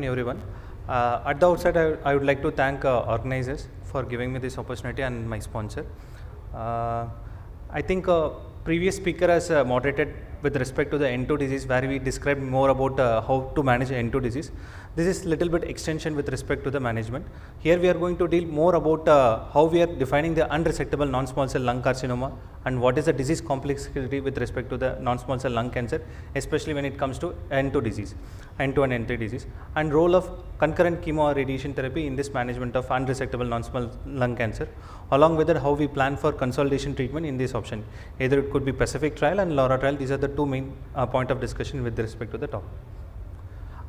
everyone. At the outset, I would like to thank organizers for giving me this opportunity and my sponsor. I think previous speaker has moderated with respect to the N2 disease, where we described more about how to manage N2 disease. This is little bit extension with respect to the management. Here we are going to deal more about how we are defining the unresectable non-small cell lung carcinoma and what is the disease complexity with respect to the non-small cell lung cancer, especially when it comes to N2 disease, N2 and N3 disease, and role of concurrent chemo or radiation therapy in this management of unresectable non-small lung cancer. Along with that, how we plan for consolidation treatment in this option. Either it could be Pacific trial and LAURA trial. These are the two main point of discussion with respect to the topic.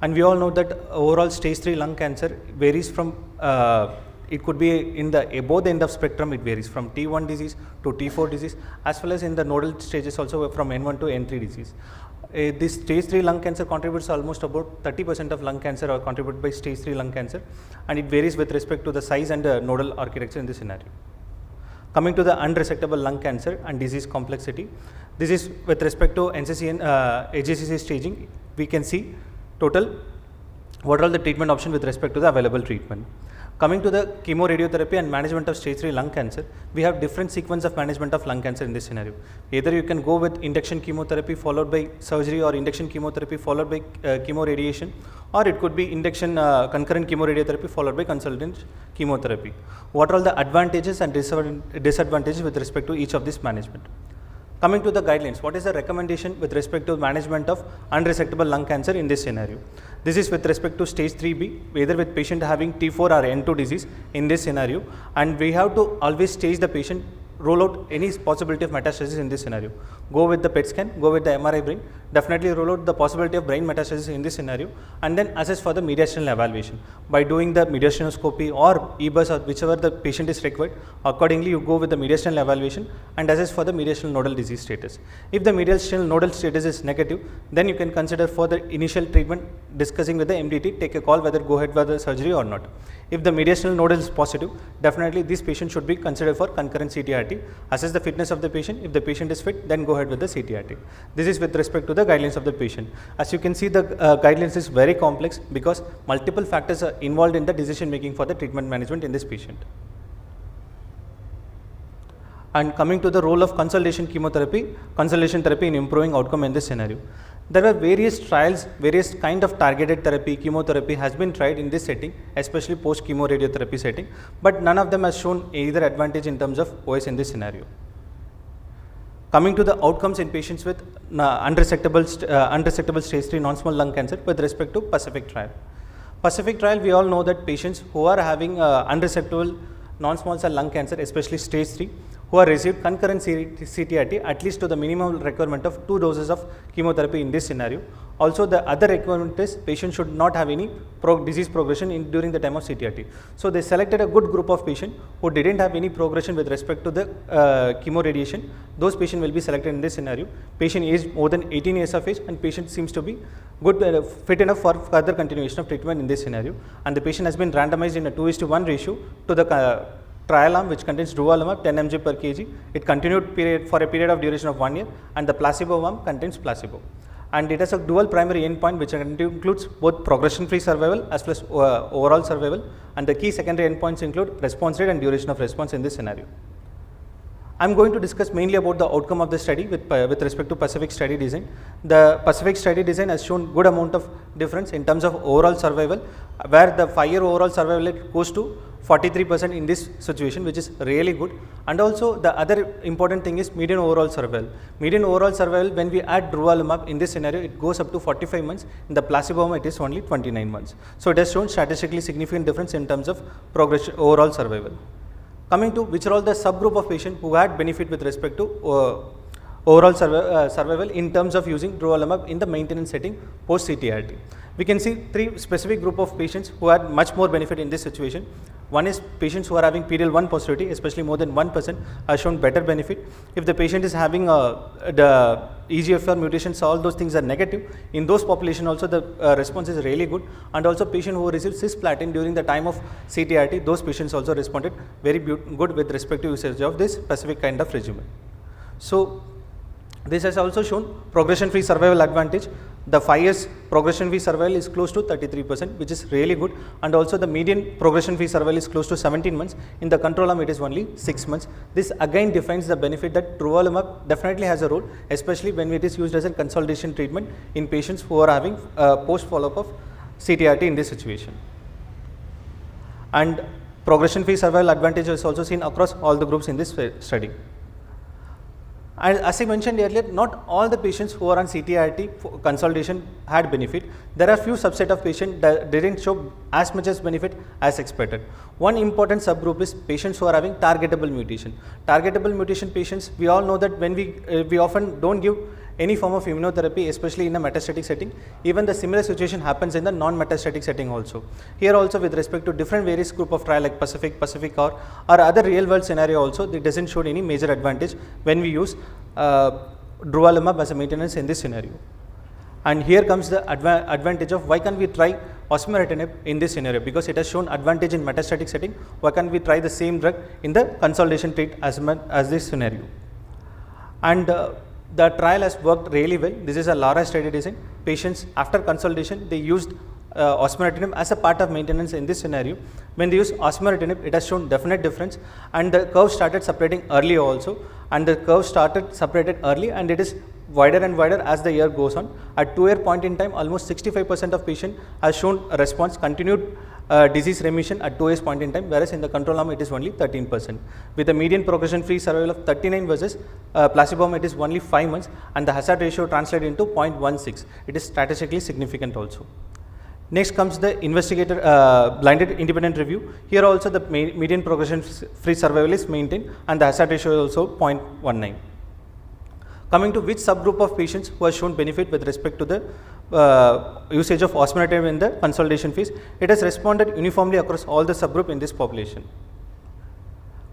And we all know that overall stage 3 lung cancer varies from, it could be in the both end of spectrum. It varies from T1 disease to T4 disease, as well as in the nodal stages also from N1 to N3 disease. This stage 3 lung cancer contributes almost about 30% of lung cancer are contributed by stage 3 lung cancer, and it varies with respect to the size and the nodal architecture in this scenario. Coming to the unresectable lung cancer and disease complexity, this is with respect to NCCN AJCC staging. We can see total what are the treatment options with respect to the available treatment. Coming to the chemoradiotherapy and management of stage 3 lung cancer, we have different sequence of management of lung cancer in this scenario. Either you can go with induction chemotherapy followed by surgery, or induction chemotherapy followed by chemoradiation, or it could be induction concurrent chemoradiotherapy followed by consultant chemotherapy. What are all the advantages and disadvantages with respect to each of this management? Coming to the guidelines, what is the recommendation with respect to management of unresectable lung cancer in this scenario? This is with respect to stage 3B, whether with patient having T4 or N2 disease in this scenario, and we have to always stage the patient, rule out any possibility of metastasis in this scenario. Go with the PET scan, go with the MRI brain, definitely rule out the possibility of brain metastasis in this scenario, and then assess for the mediastinal evaluation. By doing the mediastinoscopy or EBUS or whichever the patient is required, accordingly you go with the mediastinal evaluation and assess for the mediastinal nodal disease status. If the mediastinal nodal status is negative, then you can consider for the initial treatment, discussing with the MDT, take a call whether go ahead with the surgery or not. If the mediastinal nodal is positive, definitely this patient should be considered for concurrent CTRT. Assess the fitness of the patient. If the patient is fit, then go ahead with the CTRT. This is with respect to the guidelines of the patient. As you can see, the guidelines is very complex because multiple factors are involved in the decision making for the treatment management in this patient. And coming to the role of consolidation therapy in improving outcome in this scenario. There are various trials, various kind of targeted therapy, chemotherapy has been tried in this setting, especially post chemoradiotherapy setting, but none of them has shown either advantage in terms of OS in this scenario. Coming to the outcomes in patients with unresectable stage 3 non-small lung cancer with respect to Pacific trial. Pacific trial, we all know that patients who are having unresectable non-small cell lung cancer, especially stage 3, who are received concurrent CTRT at least to the minimum requirement of 2 doses of chemotherapy in this scenario. Also, the other requirement is patient should not have any disease progression during the time of CTRT. So, they selected a good group of patients who didn't have any progression with respect to the chemoradiation. Those patients will be selected in this scenario. Patient is more than 18 years of age and patient seems to be good, fit enough for further continuation of treatment in this scenario. And the patient has been randomized in a 2:1 ratio to the trial arm, which contains durvalumab 10 mg per kg. It continued for a period of duration of 1 year, and the placebo arm contains placebo. And it has a dual primary endpoint, which includes both progression-free survival as well as overall survival. And the key secondary endpoints include response rate and duration of response in this scenario. I am going to discuss mainly about the outcome of the study with respect to Pacific study design. The Pacific study design has shown good amount of difference in terms of overall survival, where the 5-year overall survival rate goes to 43% in this situation, which is really good. And also the other important thing is median overall survival. Median overall survival, when we add durvalumab in this scenario, it goes up to 45 months. In the placebo arm, it is only 29 months. So it has shown statistically significant difference in terms of progression overall survival. Coming to which are all the subgroup of patients who had benefit with respect to overall survival in terms of using durvalumab in the maintenance setting post CTRT. We can see 3 specific group of patients who had much more benefit in this situation. One is patients who are having PD-L1 positivity, especially more than 1%, are shown better benefit. If the patient is having the EGFR mutations, all those things are negative. In those population also the response is really good. And also patient who received cisplatin during the time of CTRT, those patients also responded very good with respect to usage of this specific kind of regimen. So this has also shown progression-free survival advantage. The 5 years progression-free survival is close to 33%, which is really good, and also the median progression-free survival is close to 17 months. In the control arm, it is only 6 months. This again defines the benefit that durvalumab definitely has a role, especially when it is used as a consolidation treatment in patients who are having post follow-up of CTRT in this situation. And progression-free survival advantage is also seen across all the groups in this study. And as I mentioned earlier, not all the patients who are on CTRT consolidation had benefit. There are few subset of patients that didn't show as much as benefit as expected. One important subgroup is patients who are having targetable mutation. Targetable mutation patients, we all know that when we often don't give any form of immunotherapy, especially in a metastatic setting. Even the similar situation happens in the non-metastatic setting also. Here also, with respect to different various group of trial like Pacific or other real world scenario also, it doesn't show any major advantage when we use durvalumab as a maintenance in this scenario. And here comes the advantage of why can't we try osimertinib in this scenario, because it has shown advantage in metastatic setting. Why can't we try the same drug in the consolidation treat as this scenario? And the trial has worked really well. This is a LARA study design. Patients after consolidation, they used osimertinib as a part of maintenance in this scenario. When they use osimertinib, it has shown definite difference, and the curve started separating early also, and the curve started separated early, and it is wider and wider as the year goes on. At 2-year point in time, almost 65% of patient has shown a response, continued disease remission at 2 years point in time, whereas in the control arm it is only 13%. With a median progression-free survival of 39 versus placebo arm, it is only 5 months, and the hazard ratio translated into 0.16. It is statistically significant also. Next comes the investigator blinded independent review. Here also the median progression-free survival is maintained, and the hazard ratio is also 0.19. Coming to which subgroup of patients who have shown benefit with respect to the usage of osimertinib in the consolidation phase, it has responded uniformly across all the subgroup in this population.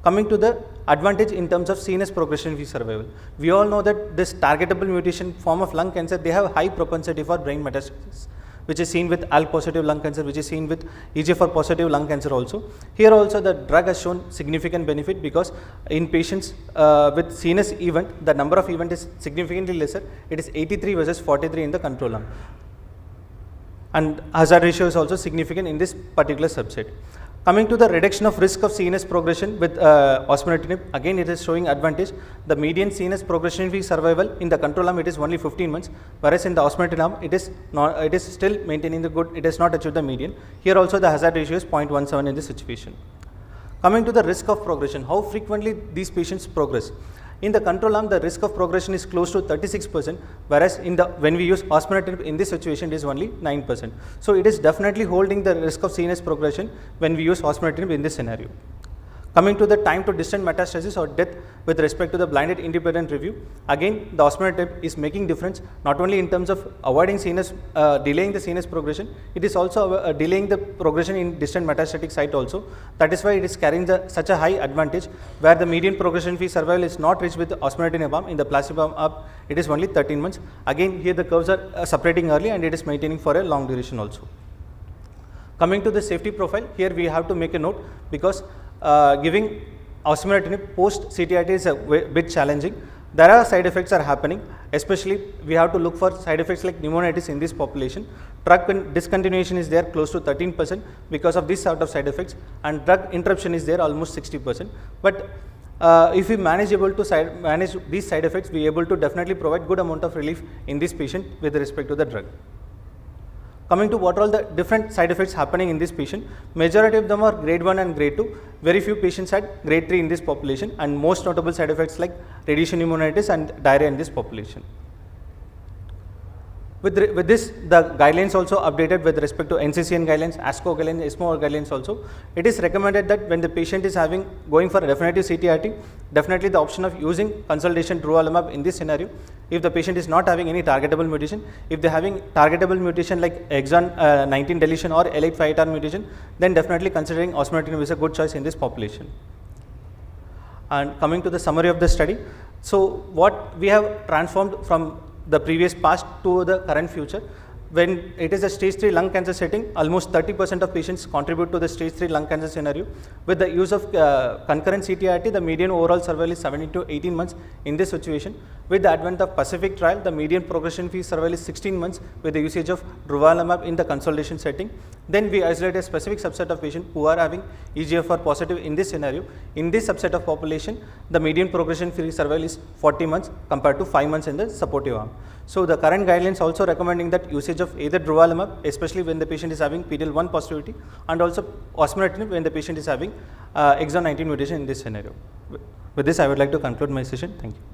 Coming to the advantage in terms of CNS progression-free survival, we all know that this targetable mutation form of lung cancer, they have high propensity for brain metastasis, which is seen with ALK positive lung cancer, which is seen with EGFR positive lung cancer also. Here also the drug has shown significant benefit, because in patients with CNS event, the number of event is significantly lesser. It is 83 versus 43 in the control arm. And hazard ratio is also significant in this particular subset. Coming to the reduction of risk of CNS progression with osimertinib, again it is showing advantage. The median CNS progression-free survival in the control arm, it is only 15 months, whereas in the osimertinib arm, it is still maintaining the good. It has not achieved the median. Here also the hazard ratio is 0.17 in this situation. Coming to the risk of progression, how frequently these patients progress. In the control arm, the risk of progression is close to 36%, whereas when we use osimertinib in this situation, it is only 9%. So it is definitely holding the risk of CNS progression when we use osimertinib in this scenario. Coming to the time to distant metastasis or death with respect to the blinded independent review, again the osimertinib is making difference not only in terms of avoiding CNS, delaying the CNS progression, it is also delaying the progression in distant metastatic site also. That is why it is carrying such a high advantage, where the median progression-free survival is not reached with the osimertinib arm. In the placebo arm, it is only 13 months. Again here the curves are separating early, and it is maintaining for a long duration also. Coming to the safety profile, here we have to make a note, because giving osimertinib post CTRT is a bit challenging. There are side effects are happening, especially we have to look for side effects like pneumonitis in this population. Drug discontinuation is there close to 13% because of this sort of side effects, and drug interruption is there almost 60%. But if we manage these side effects, we are able to definitely provide good amount of relief in this patient with respect to the drug. Coming to what all the different side effects happening in this patient, majority of them are grade 1 and grade 2. Very few patients had grade 3 in this population, and most notable side effects like radiation pneumonitis and diarrhea in this population. With this, the guidelines also updated with respect to NCCN guidelines, ASCO guidelines, ESMO guidelines also. It is recommended that when the patient is going for a definitive CTRT, definitely the option of using consolidation durvalumab in this scenario. If the patient is not having any targetable mutation, if they are having targetable mutation like exon 19 deletion or L858R mutation, then definitely considering osimertinib is a good choice in this population. And coming to the summary of the study, so what we have transformed from the previous past to the current future, when it is a stage 3 lung cancer setting, almost 30% of patients contribute to the stage 3 lung cancer scenario. With the use of concurrent CTIT, the median overall survival is 17 to 18 months in this situation. With the advent of Pacific trial, the median progression-free survival is 16 months with the usage of durvalumab in the consolidation setting. Then we isolate a specific subset of patients who are having EGFR positive in this scenario. In this subset of population, the median progression-free survival is 40 months compared to 5 months in the supportive arm. So the current guidelines also recommending that usage of either durvalumab, especially when the patient is having PD-L1 positivity, and also osimertinib when the patient is having exon 19 mutation in this scenario. With this, I would like to conclude my session. Thank you.